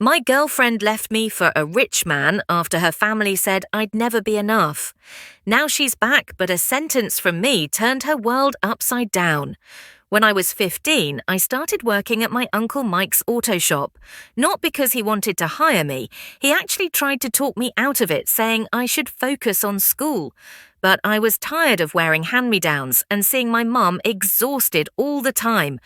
My girlfriend left me for a rich man after her family said I'd never be enough. Now she's back, but a sentence from me turned her world upside down. When I was 15, I started working at my Uncle Mike's auto shop. Not because he wanted to hire me, he actually tried to talk me out of it, saying I should focus on school. But I was tired of wearing hand-me-downs and seeing my mum exhausted all the time.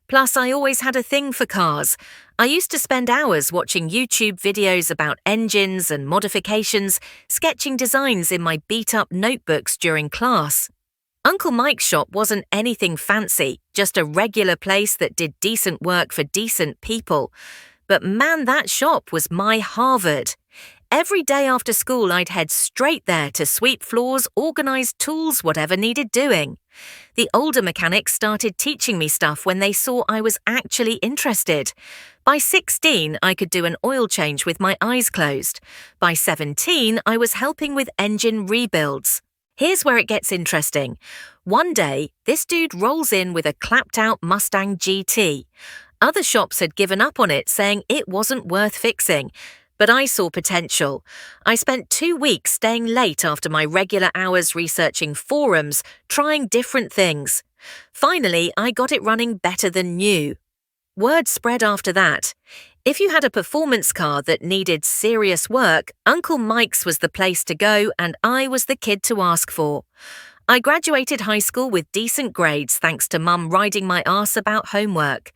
Plus, I always had a thing for cars. I used to spend hours watching YouTube videos about engines and modifications, sketching designs in my beat-up notebooks during class. Uncle Mike's shop wasn't anything fancy, just a regular place that did decent work for decent people. But man, that shop was my Harvard. Every day after school, I'd head straight there to sweep floors, organize tools, whatever needed doing. The older mechanics started teaching me stuff when they saw I was actually interested. By 16, I could do an oil change with my eyes closed. By 17, I was helping with engine rebuilds. Here's where it gets interesting. One day, this dude rolls in with a clapped-out Mustang GT. Other shops had given up on it, saying it wasn't worth fixing. But I saw potential. I spent 2 weeks staying late after my regular hours researching forums, trying different things. Finally, I got it running better than new. Word spread after that. If you had a performance car that needed serious work, Uncle Mike's was the place to go, and I was the kid to ask for. I graduated high school with decent grades thanks to Mum riding my arse about homework.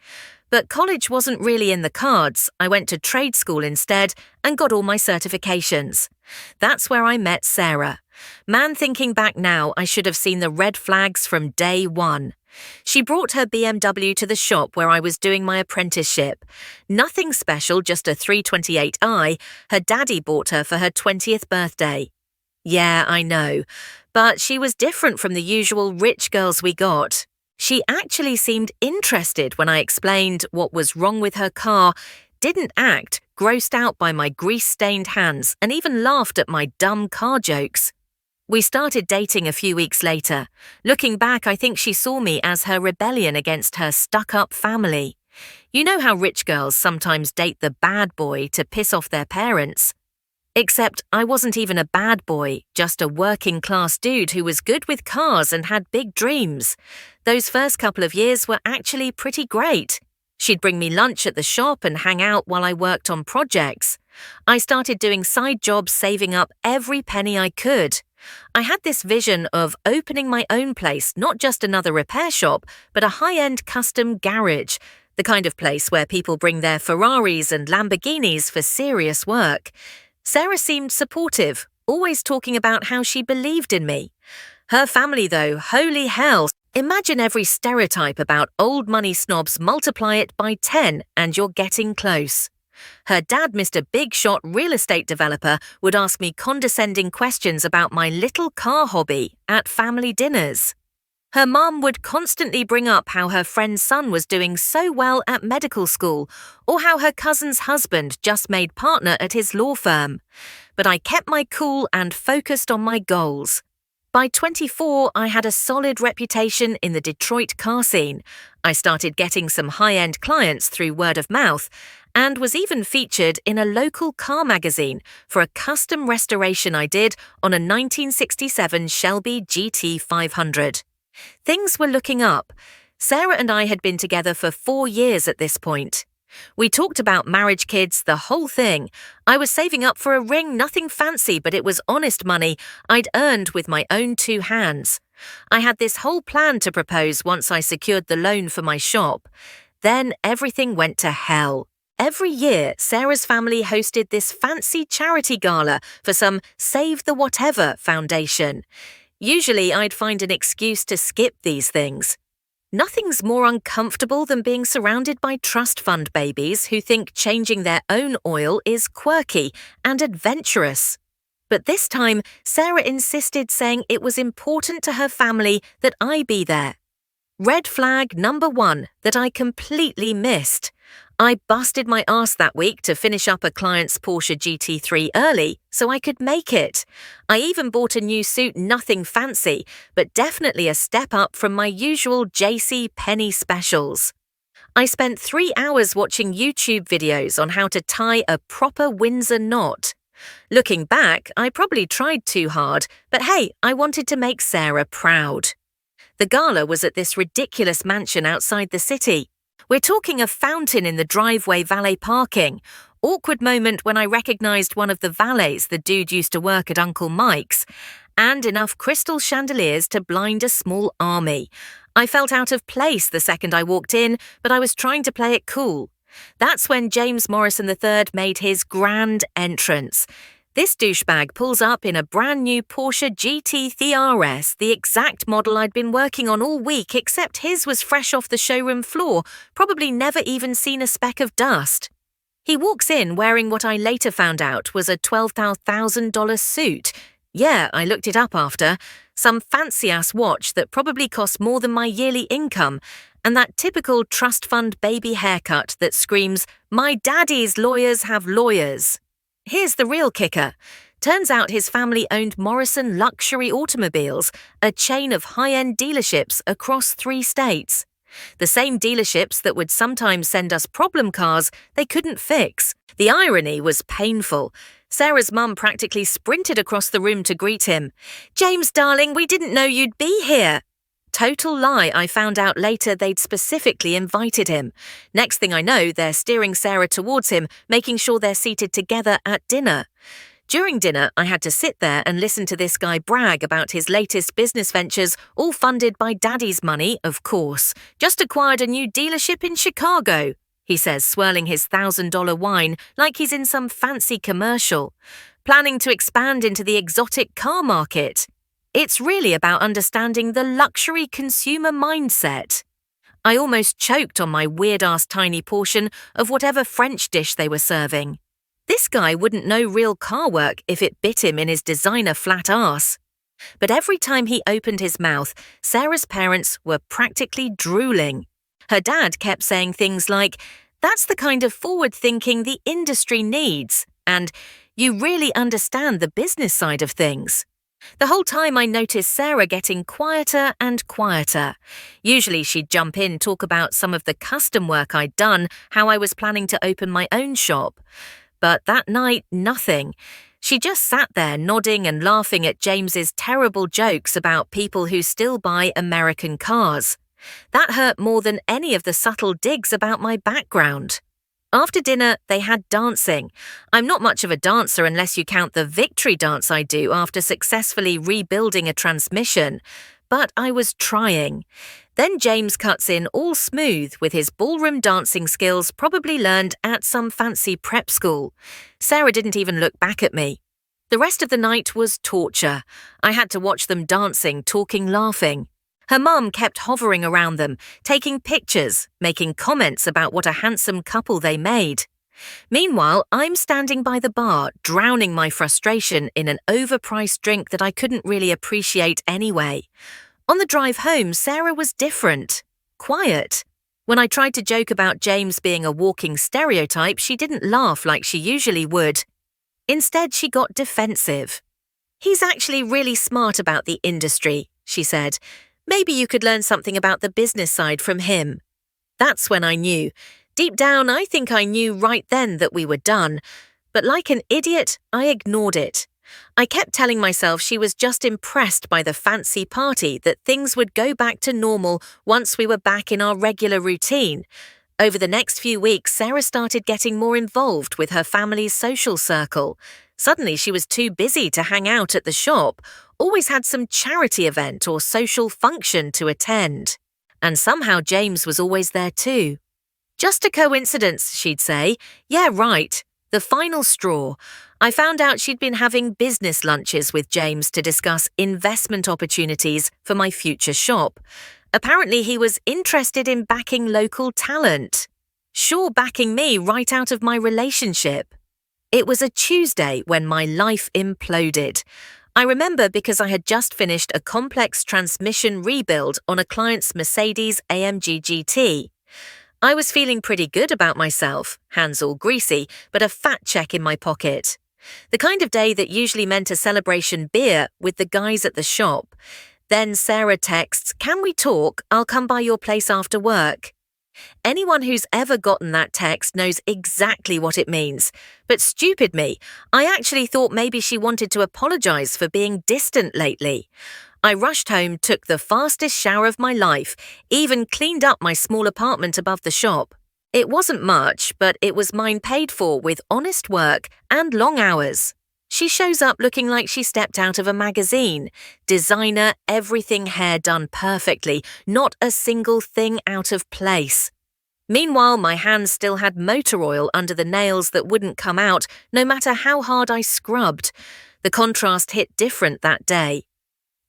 But college wasn't really in the cards. I went to trade school instead and got all my certifications. That's where I met Sarah. Man, thinking back now, I should have seen the red flags from day one. She brought her BMW to the shop where I was doing my apprenticeship. Nothing special, just a 328i. Her daddy bought her for her 20th birthday. Yeah, I know. But she was different from the usual rich girls we got. She actually seemed interested when I explained what was wrong with her car, didn't act, grossed out by my grease-stained hands, and even laughed at my dumb car jokes. We started dating a few weeks later. Looking back, I think she saw me as her rebellion against her stuck-up family. You know how rich girls sometimes date the bad boy to piss off their parents? Except I wasn't even a bad boy, just a working-class dude who was good with cars and had big dreams. Those first couple of years were actually pretty great. She'd bring me lunch at the shop and hang out while I worked on projects. I started doing side jobs, saving up every penny I could. I had this vision of opening my own place, not just another repair shop, but a high-end custom garage, the kind of place where people bring their Ferraris and Lamborghinis for serious work. Sarah seemed supportive, always talking about how she believed in me. Her family, though, holy hell. Imagine every stereotype about old money snobs, multiply it by 10 and you're getting close. Her dad, Mr. Big Shot real estate developer, would ask me condescending questions about my little car hobby at family dinners. Her mum would constantly bring up how her friend's son was doing so well at medical school, or how her cousin's husband just made partner at his law firm. But I kept my cool and focused on my goals. By 24, I had a solid reputation in the Detroit car scene. I started getting some high-end clients through word of mouth, and was even featured in a local car magazine for a custom restoration I did on a 1967 Shelby GT 500. Things were looking up. Sarah and I had been together for 4 years at this point. We talked about marriage, kids, the whole thing. I was saving up for a ring, nothing fancy, but it was honest money I'd earned with my own 2 hands. I had this whole plan to propose once I secured the loan for my shop. Then everything went to hell. Every year, Sarah's family hosted this fancy charity gala for some Save the Whatever foundation. Usually, I'd find an excuse to skip these things. Nothing's more uncomfortable than being surrounded by trust fund babies who think changing their own oil is quirky and adventurous. But this time, Sarah insisted, saying it was important to her family that I be there. Red flag number 1 that I completely missed. I busted my ass that week to finish up a client's Porsche GT3 early so I could make it. I even bought a new suit, nothing fancy, but definitely a step up from my usual JC Penney specials. I spent 3 hours watching YouTube videos on how to tie a proper Windsor knot. Looking back, I probably tried too hard, but hey, I wanted to make Sarah proud. The gala was at this ridiculous mansion outside the city. We're talking a fountain in the driveway valet parking. Awkward moment when I recognised one of the valets the dude used to work at Uncle Mike's. And enough crystal chandeliers to blind a small army. I felt out of place the second I walked in, but I was trying to play it cool. That's when James Morrison III made his grand entrance. This douchebag pulls up in a brand new Porsche GT TRS, the exact model I'd been working on all week, except his was fresh off the showroom floor, probably never even seen a speck of dust. He walks in wearing what I later found out was a $12,000 suit. Yeah, I looked it up after. Some fancy-ass watch that probably cost more than my yearly income, and that typical trust fund baby haircut that screams, "My daddy's lawyers have lawyers." Here's the real kicker. Turns out his family owned Morrison Luxury Automobiles, a chain of high-end dealerships across 3 states. The same dealerships that would sometimes send us problem cars they couldn't fix. The irony was painful. Sarah's mum practically sprinted across the room to greet him. "James, darling, we didn't know you'd be here." Total lie. I found out later they'd specifically invited him. Next thing I know, they're steering Sarah towards him, making sure they're seated together at dinner. During dinner, I had to sit there and listen to this guy brag about his latest business ventures, all funded by Daddy's money, of course. "Just acquired a new dealership in Chicago," he says, swirling his $1,000 wine like he's in some fancy commercial. "Planning to expand into the exotic car market." It's really about understanding the luxury consumer mindset. I almost choked on my weird-ass tiny portion of whatever French dish they were serving. This guy wouldn't know real car work if it bit him in his designer flat ass. But every time he opened his mouth, Sarah's parents were practically drooling. Her dad kept saying things like, "That's the kind of forward thinking the industry needs," and "You really understand the business side of things." The whole time I noticed Sarah getting quieter and quieter. Usually she'd jump in, talk about some of the custom work I'd done, how I was planning to open my own shop. But that night, nothing. She just sat there nodding and laughing at James's terrible jokes about people who still buy American cars. That hurt more than any of the subtle digs about my background. After dinner, they had dancing. I'm not much of a dancer unless you count the victory dance I do after successfully rebuilding a transmission. But I was trying. Then James cuts in all smooth with his ballroom dancing skills probably learned at some fancy prep school. Sarah didn't even look back at me. The rest of the night was torture. I had to watch them dancing, talking, laughing. Her mum kept hovering around them, taking pictures, making comments about what a handsome couple they made. Meanwhile, I'm standing by the bar, drowning my frustration in an overpriced drink that I couldn't really appreciate anyway. On the drive home, Sarah was different. Quiet. When I tried to joke about James being a walking stereotype, she didn't laugh like she usually would. Instead, she got defensive. "He's actually really smart about the industry," she said. "Maybe you could learn something about the business side from him." That's when I knew. Deep down, I think I knew right then that we were done. But like an idiot, I ignored it. I kept telling myself she was just impressed by the fancy party, that things would go back to normal once we were back in our regular routine. Over the next few weeks, Sarah started getting more involved with her family's social circle. Suddenly, she was too busy to hang out at the shop, always had some charity event or social function to attend. And somehow James was always there too. "Just a coincidence," she'd say. "Yeah, right. The final straw. I found out she'd been having business lunches with James to discuss investment opportunities for my future shop. Apparently he was interested in backing local talent. Sure, backing me right out of my relationship. It was a Tuesday when my life imploded. I remember because I had just finished a complex transmission rebuild on a client's Mercedes AMG GT. I was feeling pretty good about myself, hands all greasy, but a fat check in my pocket. The kind of day that usually meant a celebration beer with the guys at the shop. Then Sarah texts, "Can we talk? I'll come by your place after work." Anyone who's ever gotten that text knows exactly what it means. But stupid me, I actually thought maybe she wanted to apologize for being distant lately. I rushed home, took the fastest shower of my life, even cleaned up my small apartment above the shop. It wasn't much, but it was mine paid for with honest work and long hours. She shows up looking like she stepped out of a magazine. Designer, everything hair done perfectly, not a single thing out of place. Meanwhile, my hands still had motor oil under the nails that wouldn't come out, no matter how hard I scrubbed. The contrast hit different that day.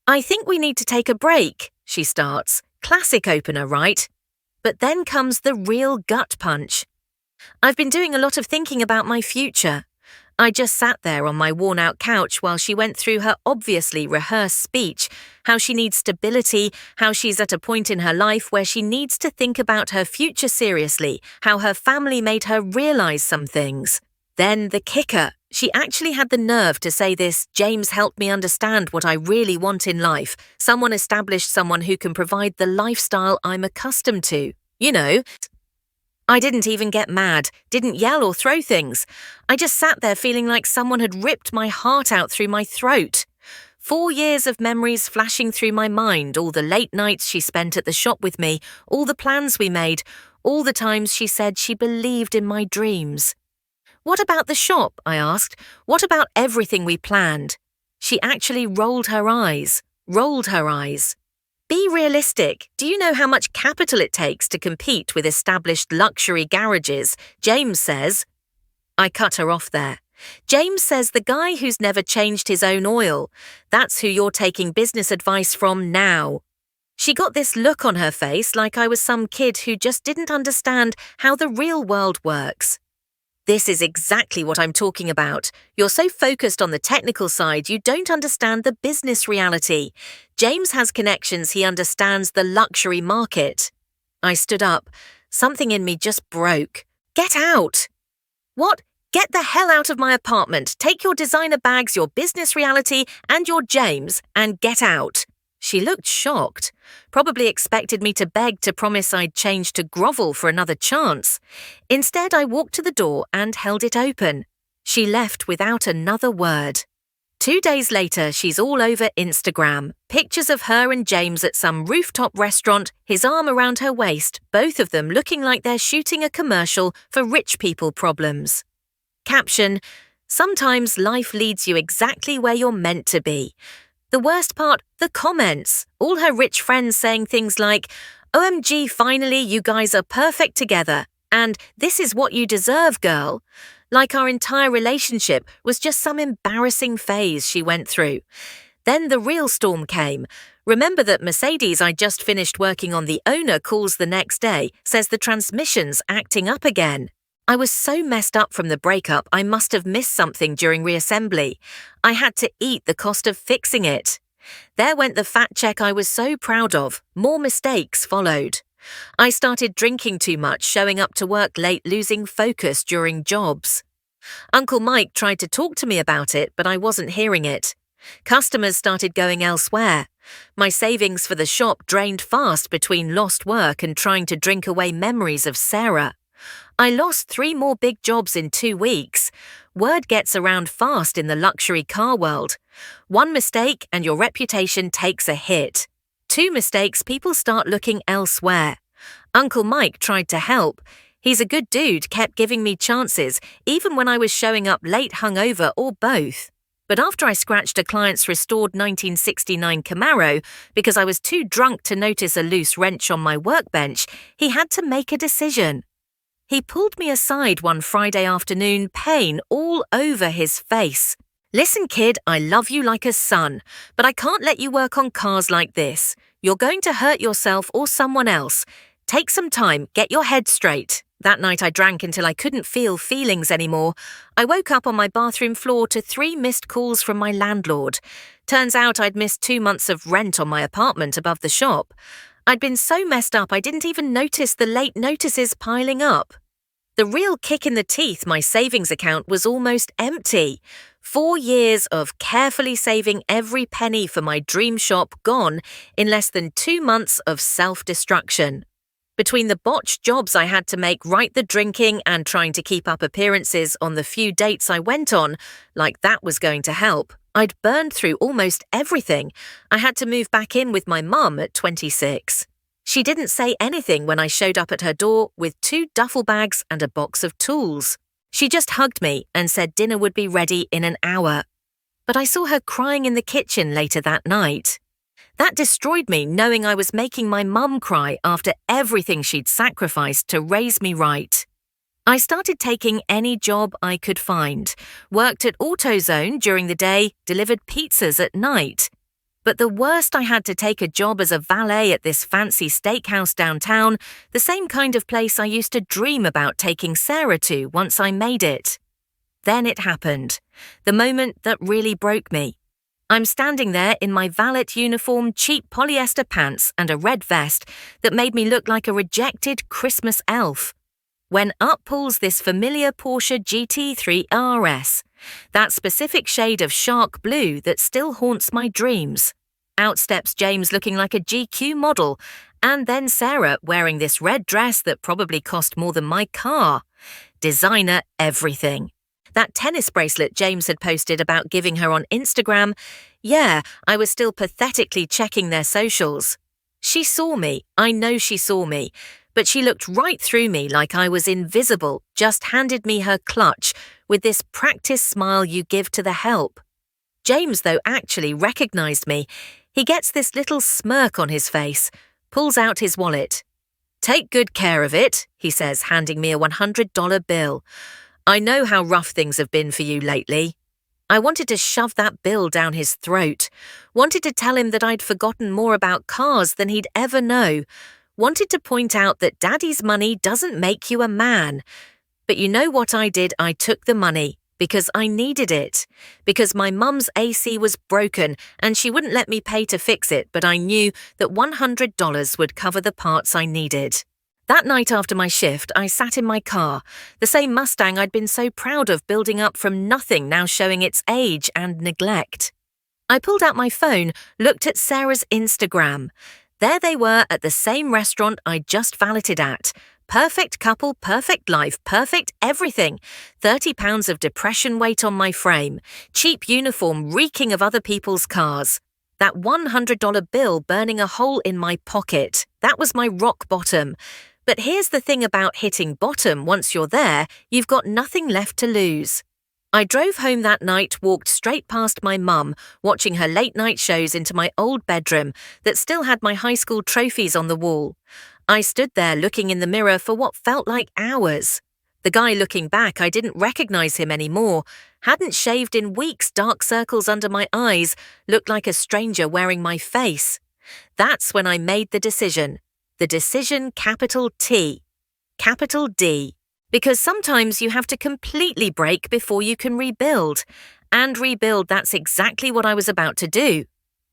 "I think we need to take a break," she starts. Classic opener, right? But then comes the real gut punch. "I've been doing a lot of thinking about my future." I just sat there on my worn-out couch while she went through her obviously rehearsed speech, how she needs stability, how she's at a point in her life where she needs to think about her future seriously, how her family made her realize some things. Then the kicker. She actually had the nerve to say this: "James helped me understand what I really want in life. Someone established, someone who can provide the lifestyle I'm accustomed to. You know." I didn't even get mad, didn't yell or throw things. I just sat there feeling like someone had ripped my heart out through my throat. 4 years of memories flashing through my mind, all the late nights she spent at the shop with me, all the plans we made, all the times she said she believed in my dreams. "What about the shop?" I asked. "What about everything we planned?" She actually rolled her eyes. "Be realistic. Do you know how much capital it takes to compete with established luxury garages?" James says. I cut her off there. "James says the guy who's never changed his own oil. That's who you're taking business advice from now." She got this look on her face like I was some kid who just didn't understand how the real world works. "This is exactly what I'm talking about. You're so focused on the technical side, you don't understand the business reality. James has connections, he understands the luxury market." I stood up. Something in me just broke. "Get out!" "What? Get the hell out of my apartment. Take your designer bags, your business reality, and your James, and get out." She looked shocked. Probably expected me to beg to promise I'd change to grovel for another chance. Instead, I walked to the door and held it open. She left without another word. 2 days later, she's all over Instagram. Pictures of her and James at some rooftop restaurant, his arm around her waist, both of them looking like they're shooting a commercial for rich people problems. Caption: "Sometimes life leads you exactly where you're meant to be." The worst part, the comments. All her rich friends saying things like, "OMG, finally, you guys are perfect together," and "This is what you deserve, girl." Like our entire relationship was just some embarrassing phase she went through. Then the real storm came. Remember that Mercedes I just finished working on, the owner calls the next day, says the transmission's acting up again. I was so messed up from the breakup I must have missed something during reassembly. I had to eat the cost of fixing it. There went the fat check I was so proud of. More mistakes followed. I started drinking too much, showing up to work late, losing focus during jobs. Uncle Mike tried to talk to me about it, but I wasn't hearing it. Customers started going elsewhere. My savings for the shop drained fast between lost work and trying to drink away memories of Sarah. I lost 3 more big jobs in 2 weeks. Word gets around fast in the luxury car world. 1 mistake and your reputation takes a hit. 2 mistakes, people start looking elsewhere. Uncle Mike tried to help. He's a good dude, kept giving me chances, even when I was showing up late, hungover, or both. But after I scratched a client's restored 1969 Camaro because I was too drunk to notice a loose wrench on my workbench, he had to make a decision. He pulled me aside one Friday afternoon, pain all over his face. "Listen, kid, I love you like a son, but I can't let you work on cars like this. You're going to hurt yourself or someone else. Take some time, get your head straight." That night I drank until I couldn't feel feelings anymore. I woke up on my bathroom floor to 3 missed calls from my landlord. Turns out I'd missed 2 months of rent on my apartment above the shop. I'd been so messed up I didn't even notice the late notices piling up. The real kick in the teeth, my savings account was almost empty. 4 years of carefully saving every penny for my dream shop gone in less than 2 months of self-destruction. Between the botched jobs I had to make right the drinking and trying to keep up appearances on the few dates I went on, like that was going to help, I'd burned through almost everything. I had to move back in with my mum at 26. She didn't say anything when I showed up at her door with 2 duffel bags and a box of tools. She just hugged me and said dinner would be ready in an hour. But I saw her crying in the kitchen later that night. That destroyed me, knowing I was making my mum cry after everything she'd sacrificed to raise me right. I started taking any job I could find, worked at AutoZone during the day, delivered pizzas at night. But the worst, I had to take a job as a valet at this fancy steakhouse downtown, the same kind of place I used to dream about taking Sarah to once I made it. Then it happened, the moment that really broke me. I'm standing there in my valet uniform, cheap polyester pants and a red vest that made me look like a rejected Christmas elf, when up pulls this familiar Porsche GT3 RS, that specific shade of shark blue that still haunts my dreams. Out steps James looking like a GQ model, and then Sarah wearing this red dress that probably cost more than my car. Designer everything. That tennis bracelet James had posted about giving her on Instagram, yeah, I was still pathetically checking their socials. She saw me, I know she saw me, but she looked right through me like I was invisible, just handed me her clutch with this practice smile you give to the help. James, though, actually recognized me. He gets this little smirk on his face, pulls out his wallet. "Take good care of it," he says, handing me a $100 bill. "I know how rough things have been for you lately." I wanted to shove that bill down his throat, wanted to tell him that I'd forgotten more about cars than he'd ever know, wanted to point out that Daddy's money doesn't make you a man. But you know what I did? I took the money because I needed it, because my mum's AC was broken and she wouldn't let me pay to fix it, but I knew that $100 would cover the parts I needed. That night after my shift, I sat in my car, the same Mustang I'd been so proud of building up from nothing, now showing its age and neglect. I pulled out my phone, looked at Sarah's Instagram. There they were at the same restaurant I'd just valeted at. Perfect couple, perfect life, perfect everything. 30 pounds of depression weight on my frame. Cheap uniform reeking of other people's cars. That $100 bill burning a hole in my pocket. That was my rock bottom. But here's the thing about hitting bottom: once you're there, you've got nothing left to lose. I drove home that night, walked straight past my mum, watching her late-night shows into my old bedroom that still had my high school trophies on the wall. I stood there looking in the mirror for what felt like hours. The guy looking back, I didn't recognize him anymore. Hadn't shaved in weeks, dark circles under my eyes, looked like a stranger wearing my face. That's when I made the decision. The decision, capital T, capital D. Because sometimes you have to completely break before you can rebuild. And rebuild, that's exactly what I was about to do.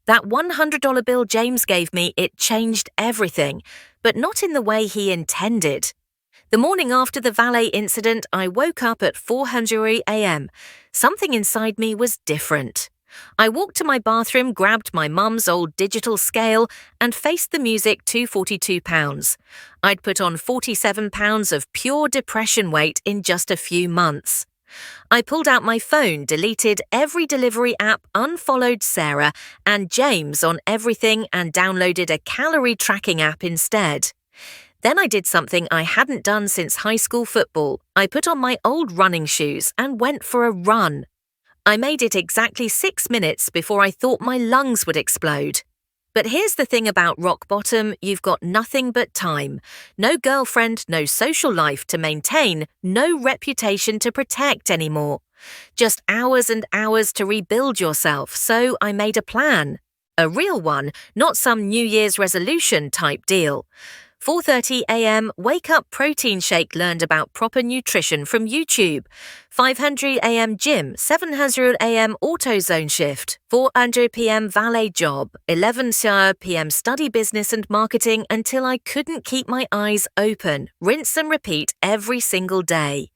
That $100 bill James gave me, it changed everything, but not in the way he intended. The morning after the valet incident, I woke up at 4:00 a.m. Something inside me was different. I walked to my bathroom, grabbed my mum's old digital scale, and faced the music 242 pounds. I'd put on 47 pounds of pure depression weight in just a few months. I pulled out my phone, deleted every delivery app, unfollowed Sarah and James on everything, and downloaded a calorie tracking app instead. Then I did something I hadn't done since high school football. I put on my old running shoes and went for a run. I made it exactly 6 minutes before I thought my lungs would explode. But here's the thing about rock bottom: you've got nothing but time. No girlfriend, no social life to maintain, no reputation to protect anymore. Just hours and hours to rebuild yourself, so I made a plan. A real one, not some New Year's resolution type deal. 4:30 a.m. wake up protein shake learned about proper nutrition from YouTube. 5:00 a.m. gym, 7:00 a.m. AutoZone shift, 4:00 p.m. valet job, 11:00 p.m. study business and marketing until I couldn't keep my eyes open. Rinse and repeat every single day.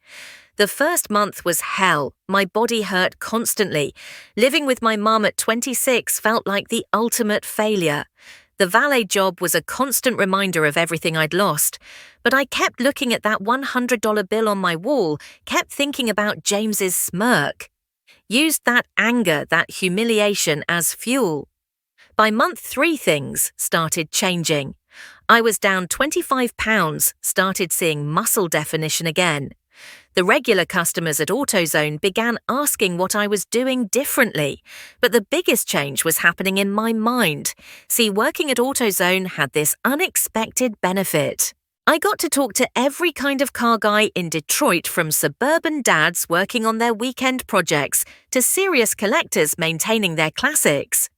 The first month was hell. My body hurt constantly. Living with my mum at 26 felt like the ultimate failure. The valet job was a constant reminder of everything I'd lost, but I kept looking at that $100 bill on my wall, kept thinking about James's smirk. Used that anger, that humiliation as fuel. By month 3, things started changing. I was down 25 pounds, started seeing muscle definition again. The regular customers at AutoZone began asking what I was doing differently, but the biggest change was happening in my mind. See, working at AutoZone had this unexpected benefit. I got to talk to every kind of car guy in Detroit, from suburban dads working on their weekend projects to serious collectors maintaining their classics.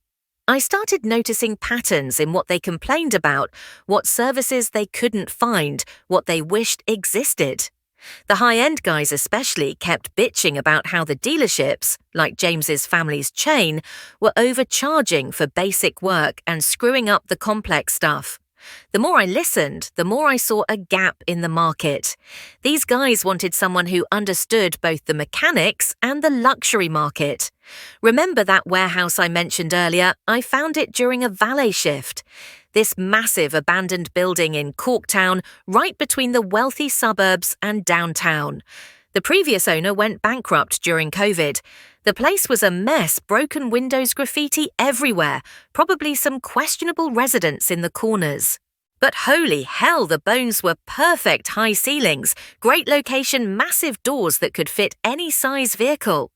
I started noticing patterns in what they complained about, what services they couldn't find, what they wished existed. The high-end guys especially kept bitching about how the dealerships, like James's family's chain, were overcharging for basic work and screwing up the complex stuff. The more I listened, the more I saw a gap in the market. These guys wanted someone who understood both the mechanics and the luxury market. Remember that warehouse I mentioned earlier? I found it during a valet shift. This massive abandoned building in Corktown, right between the wealthy suburbs and downtown. The previous owner went bankrupt during COVID. The place was a mess, broken windows, graffiti everywhere, probably some questionable residents in the corners. But holy hell, the bones were perfect: high ceilings, great location, massive doors that could fit any size vehicle.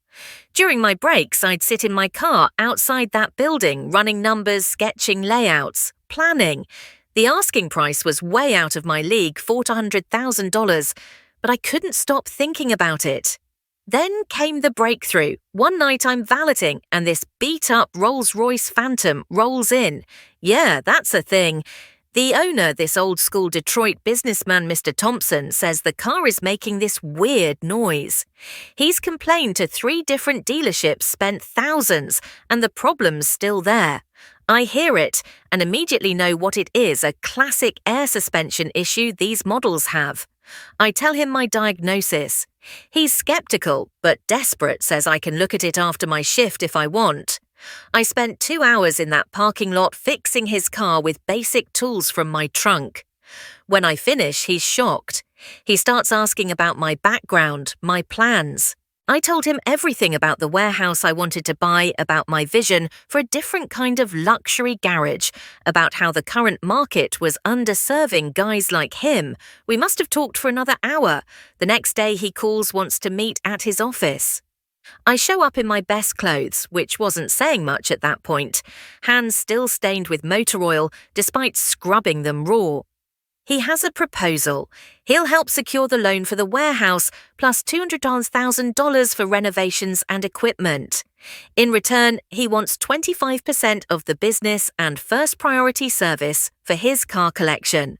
During my breaks, I'd sit in my car outside that building, running numbers, sketching layouts, planning. The asking price was way out of my league, $400,000, but I couldn't stop thinking about it. Then came the breakthrough. One night I'm valeting and this beat-up Rolls-Royce Phantom rolls in. Yeah, that's a thing. The owner, this old-school Detroit businessman, Mr. Thompson, says the car is making this weird noise. He's complained to 3 different dealerships, spent thousands, and the problem's still there. I hear it and immediately know what it is: a classic air suspension issue these models have. I tell him my diagnosis. He's skeptical, but desperate, says I can look at it after my shift if I want. I spent 2 hours in that parking lot fixing his car with basic tools from my trunk. When I finish, he's shocked. He starts asking about my background, my plans. I told him everything about the warehouse I wanted to buy, about my vision for a different kind of luxury garage, about how the current market was underserving guys like him. We must have talked for another hour. The next day he calls, wants to meet at his office. I show up in my best clothes, which wasn't saying much at that point, hands still stained with motor oil despite scrubbing them raw. He has a proposal. He'll help secure the loan for the warehouse, plus $200,000 for renovations and equipment. In return, he wants 25% of the business and first priority service for his car collection.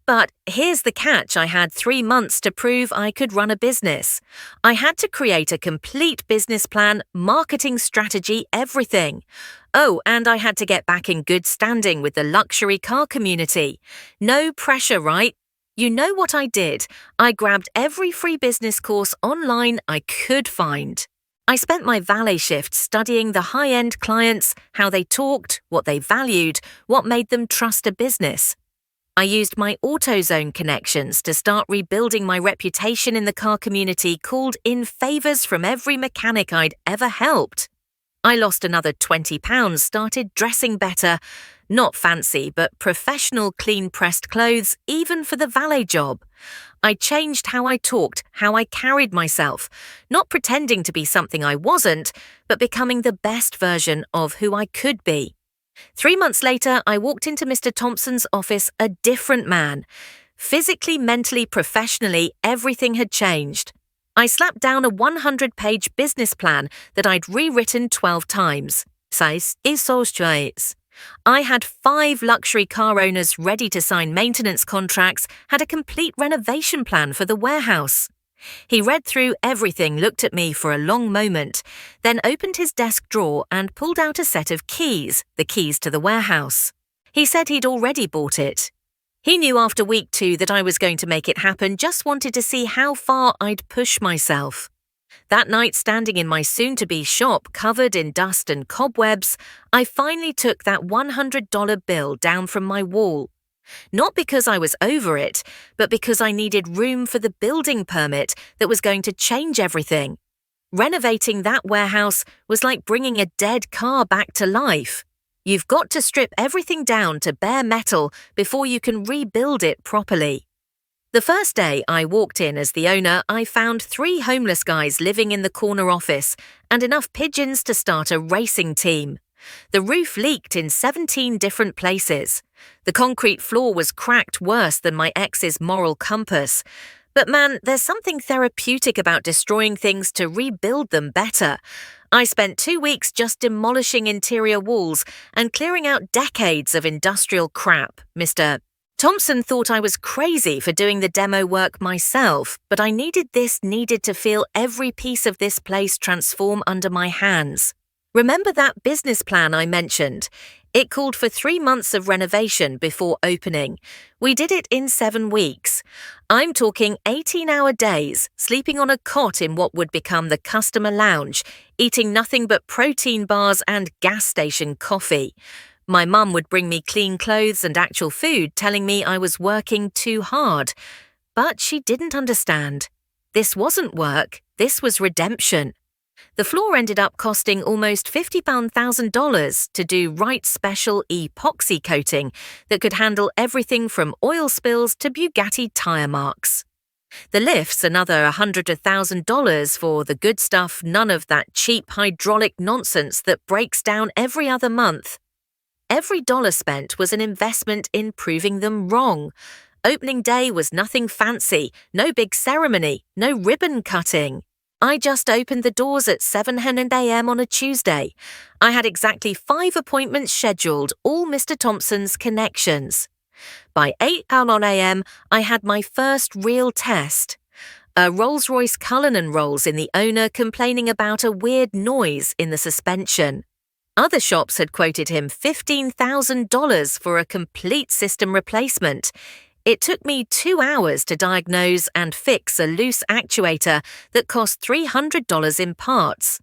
But here's the catch: I had 3 months to prove I could run a business. I had to create a complete business plan, marketing strategy, everything. Oh, and I had to get back in good standing with the luxury car community. No pressure, right? You know what I did? I grabbed every free business course online I could find. I spent my valet shift studying the high-end clients, how they talked, what they valued, what made them trust a business. I used my AutoZone connections to start rebuilding my reputation in the car community, called in favors from every mechanic I'd ever helped. I lost another 20 pounds, started dressing better. Not fancy, but professional, clean-pressed clothes, even for the valet job. I changed how I talked, how I carried myself, not pretending to be something I wasn't, but becoming the best version of who I could be. 3 months later, I walked into Mr. Thompson's office a different man. Physically, mentally, professionally, everything had changed. I slapped down a 100-page business plan that I'd rewritten 12 times. I had 5 luxury car owners ready to sign maintenance contracts, had a complete renovation plan for the warehouse. He read through everything, looked at me for a long moment, then opened his desk drawer and pulled out a set of keys, the keys to the warehouse. He said he'd already bought it. He knew after week 2 that I was going to make it happen, just wanted to see how far I'd push myself. That night, standing in my soon-to-be shop covered in dust and cobwebs, I finally took that $100 bill down from my wall. Not because I was over it, but because I needed room for the building permit that was going to change everything. Renovating that warehouse was like bringing a dead car back to life. You've got to strip everything down to bare metal before you can rebuild it properly. The first day I walked in as the owner, I found 3 homeless guys living in the corner office and enough pigeons to start a racing team. The roof leaked in 17 different places. The concrete floor was cracked worse than my ex's moral compass. But man, there's something therapeutic about destroying things to rebuild them better. I spent 2 weeks just demolishing interior walls and clearing out decades of industrial crap, Mr. Thompson thought I was crazy for doing the demo work myself, but I needed to feel every piece of this place transform under my hands. Remember that business plan I mentioned? It called for 3 months of renovation before opening. We did it in 7 weeks. I'm talking 18-hour days, sleeping on a cot in what would become the customer lounge, eating nothing but protein bars and gas station coffee. My mum would bring me clean clothes and actual food, telling me I was working too hard. But she didn't understand. This wasn't work, this was redemption. The floor ended up costing almost $50,000 to do right special epoxy coating that could handle everything from oil spills to Bugatti tyre marks. The lift's another $100 to $1,000 for the good stuff, none of that cheap hydraulic nonsense that breaks down every other month. Every dollar spent was an investment in proving them wrong. Opening day was nothing fancy, no big ceremony, no ribbon cutting. I just opened the doors at 7:00 a.m. on a Tuesday. I had exactly 5 appointments scheduled, all Mr. Thompson's connections. By 8:00 a.m., I had my first real test. A Rolls-Royce Cullinan rolls in the owner complaining about a weird noise in the suspension. Other shops had quoted him $15,000 for a complete system replacement. It took me 2 hours to diagnose and fix a loose actuator that cost $300 in parts.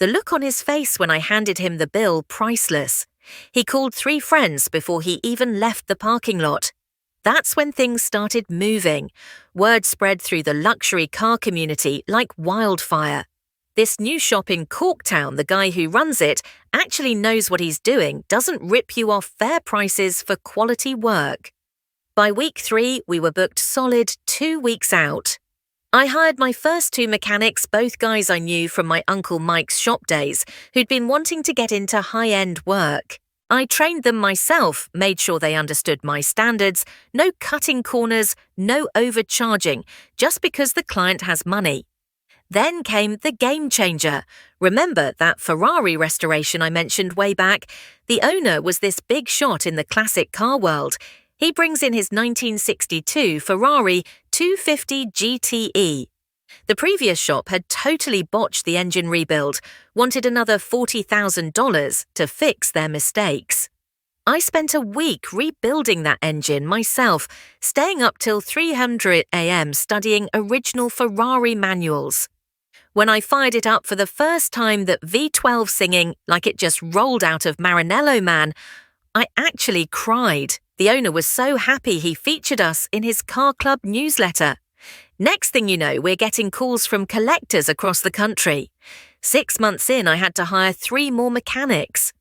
The look on his face when I handed him the bill, priceless. He called 3 friends before he even left the parking lot. That's when things started moving. Word spread through the luxury car community like wildfire. This new shop in Corktown, the guy who runs it, actually knows what he's doing, doesn't rip you off fair prices for quality work. By week 3, we were booked solid 2 weeks out. I hired my first 2 mechanics, both guys I knew from my Uncle Mike's shop days, who'd been wanting to get into high-end work. I trained them myself, made sure they understood my standards, no cutting corners, no overcharging, just because the client has money. Then came the game changer. Remember that Ferrari restoration I mentioned way back? The owner was this big shot in the classic car world. He brings in his 1962 Ferrari 250 GTE. The previous shop had totally botched the engine rebuild, wanted another $40,000 to fix their mistakes. I spent a week rebuilding that engine myself, staying up till 3:00 a.m. studying original Ferrari manuals. When I fired it up for the first time, that V12 singing like it just rolled out of Maranello Man, I actually cried. The owner was so happy he featured us in his car club newsletter. Next thing you know, we're getting calls from collectors across the country. 6 months in, I had to hire 3 more mechanics.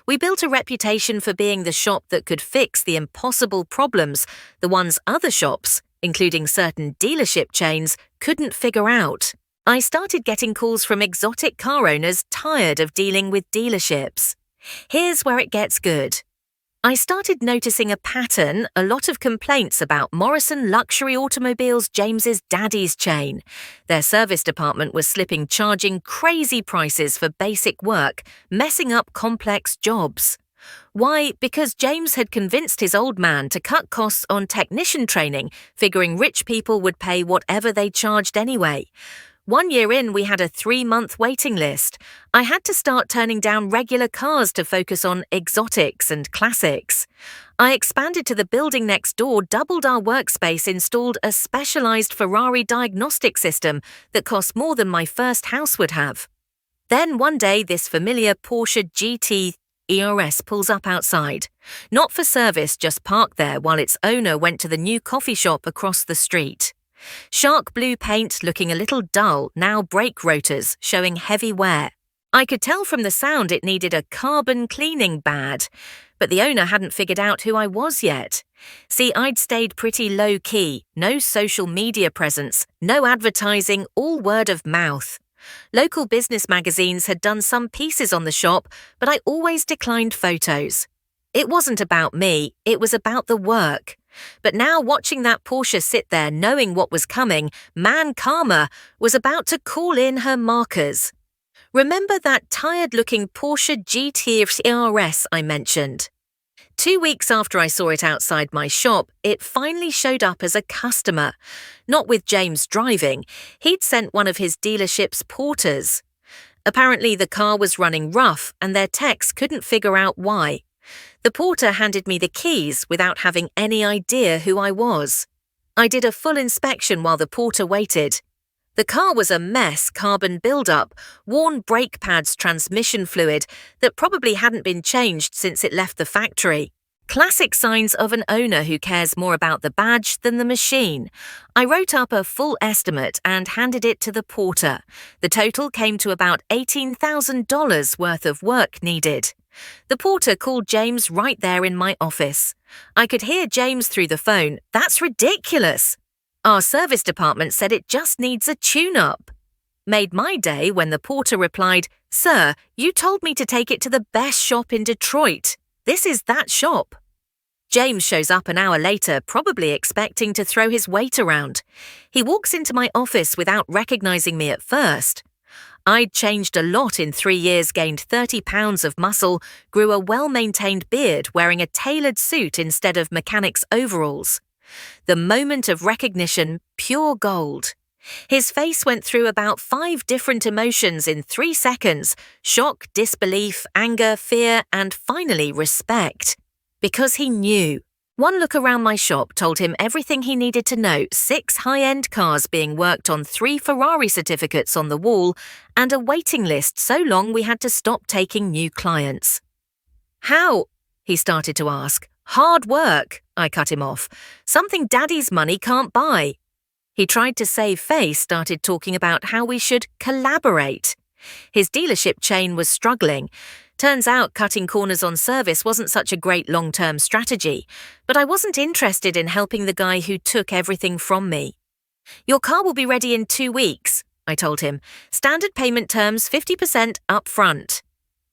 We built a reputation for being the shop that could fix the impossible problems, the ones other shops, including certain dealership chains, couldn't figure out. I started getting calls from exotic car owners tired of dealing with dealerships. Here's where it gets good. I started noticing a pattern, a lot of complaints about Morrison Luxury Automobiles James's daddy's chain. Their service department was charging crazy prices for basic work, messing up complex jobs. Why? Because James had convinced his old man to cut costs on technician training, figuring rich people would pay whatever they charged anyway. 1 year in, we had a 3-month waiting list. I had to start turning down regular cars to focus on exotics and classics. I expanded to the building next door, doubled our workspace, installed a specialized Ferrari diagnostic system that cost more than my first house would have. Then one day, this familiar Porsche GT ERS pulls up outside. Not for service, just parked there while its owner went to the new coffee shop across the street. Shark blue paint looking a little dull, now brake rotors showing heavy wear. I could tell from the sound it needed a carbon cleaning bad, but the owner hadn't figured out who I was yet. See, I'd stayed pretty low-key, no social media presence, no advertising, all word of mouth. Local business magazines had done some pieces on the shop, but I always declined photos. It wasn't about me, it was about the work. But now watching that Porsche sit there knowing what was coming, man karma was about to call in her markers. Remember that tired-looking Porsche GT ERS I mentioned? 2 weeks after I saw it outside my shop, it finally showed up as a customer. Not with James driving, he'd sent one of his dealership's porters. Apparently the car was running rough and their techs couldn't figure out why. The porter handed me the keys without having any idea who I was. I did a full inspection while the porter waited. The car was a mess, carbon buildup, worn brake pads, transmission fluid that probably hadn't been changed since it left the factory. Classic signs of an owner who cares more about the badge than the machine. I wrote up a full estimate and handed it to the porter. The total came to about $18,000 worth of work needed. The porter called James right there in my office. I could hear James through the phone. "That's ridiculous. Our service department said it just needs a tune-up." Made my day when the porter replied, "Sir, you told me to take it to the best shop in Detroit. This is that shop." James shows up an hour later, probably expecting to throw his weight around. He walks into my office without recognizing me at first. I'd changed a lot in 3 years, gained 30 pounds of muscle, grew a well-maintained beard, wearing a tailored suit instead of mechanic's overalls. The moment of recognition, pure gold. His face went through about 5 different emotions in 3 seconds: shock, disbelief, anger, fear, and finally respect. Because he knew. One look around my shop told him everything he needed to know: 6 high-end cars being worked on, 3 Ferrari certificates on the wall, and a waiting list so long we had to stop taking new clients. "How?" he started to ask. "Hard work," I cut him off. "Something Daddy's money can't buy." He tried to save face, started talking about how we should collaborate. His dealership chain was struggling. Turns out cutting corners on service wasn't such a great long-term strategy, but I wasn't interested in helping the guy who took everything from me. "Your car will be ready in 2 weeks, I told him. "Standard payment terms, 50% up front."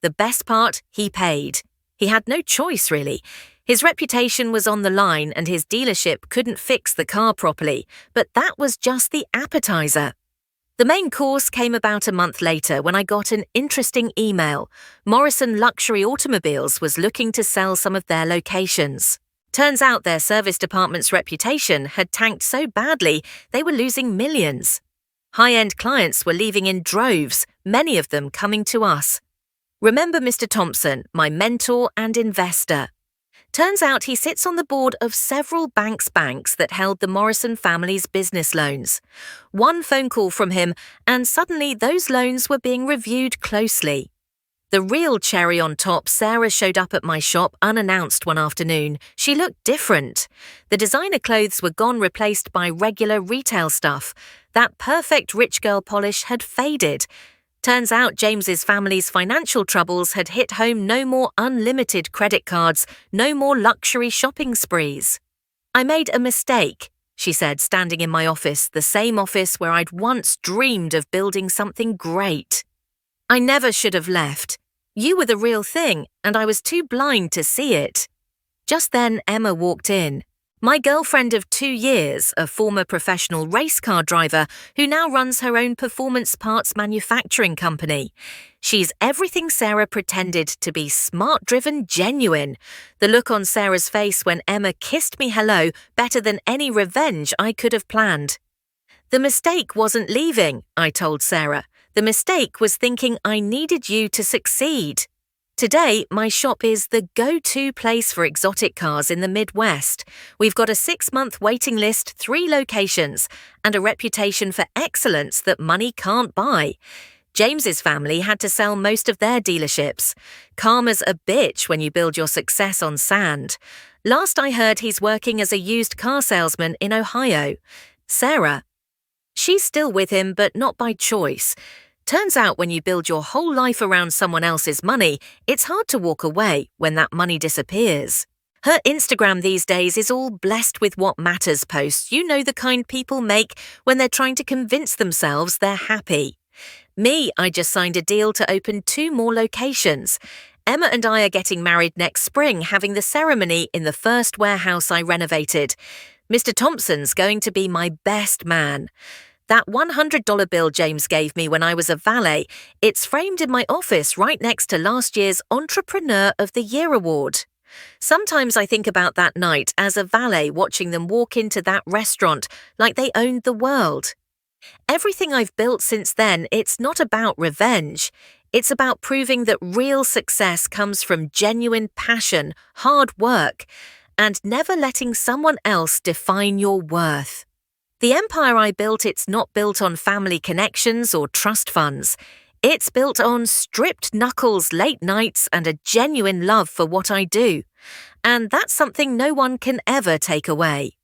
The best part, he paid. He had no choice, really. His reputation was on the line and his dealership couldn't fix the car properly, but that was just the appetizer. The main course came about a month later when I got an interesting email. Morrison Luxury Automobiles was looking to sell some of their locations. Turns out their service department's reputation had tanked so badly they were losing millions. High-end clients were leaving in droves, many of them coming to us. Remember Mr. Thompson, my mentor and investor. Turns out he sits on the board of several banks that held the Morrison family's business loans. One phone call from him, and suddenly those loans were being reviewed closely. The real cherry on top, Sarah showed up at my shop unannounced one afternoon. She looked different. The designer clothes were gone, replaced by regular retail stuff. That perfect rich girl polish had faded. Turns out James's family's financial troubles had hit home. No more unlimited credit cards, no more luxury shopping sprees. "I made a mistake," she said, standing in my office, the same office where I'd once dreamed of building something great. "I never should have left. You were the real thing, and I was too blind to see it." Just then, Emma walked in. My girlfriend of 2 years, a former professional race car driver who now runs her own performance parts manufacturing company. She's everything Sarah pretended to be: smart-driven, genuine. The look on Sarah's face when Emma kissed me hello, better than any revenge I could have planned. The mistake wasn't leaving, I told Sarah. The mistake was thinking I needed you to succeed. Today, my shop is the go-to place for exotic cars in the Midwest. We've got a 6-month waiting list, 3 locations, and a reputation for excellence that money can't buy. James's family had to sell most of their dealerships. Karma's a bitch when you build your success on sand. Last I heard, he's working as a used car salesman in Ohio. Sarah. She's still with him, but not by choice. Turns out when you build your whole life around someone else's money, it's hard to walk away when that money disappears. Her Instagram these days is all blessed with what matters posts. You know, the kind people make when they're trying to convince themselves they're happy. Me, I just signed a deal to open 2 more locations. Emma and I are getting married next spring, having the ceremony in the first warehouse I renovated. Mr. Thompson's going to be my best man. That $100 bill James gave me when I was a valet, it's framed in my office right next to last year's Entrepreneur of the Year award. Sometimes I think about that night as a valet watching them walk into that restaurant like they owned the world. Everything I've built since then, it's not about revenge. It's about proving that real success comes from genuine passion, hard work, and never letting someone else define your worth. The empire I built, it's not built on family connections or trust funds. It's built on stripped knuckles, late nights, and a genuine love for what I do. And that's something no one can ever take away.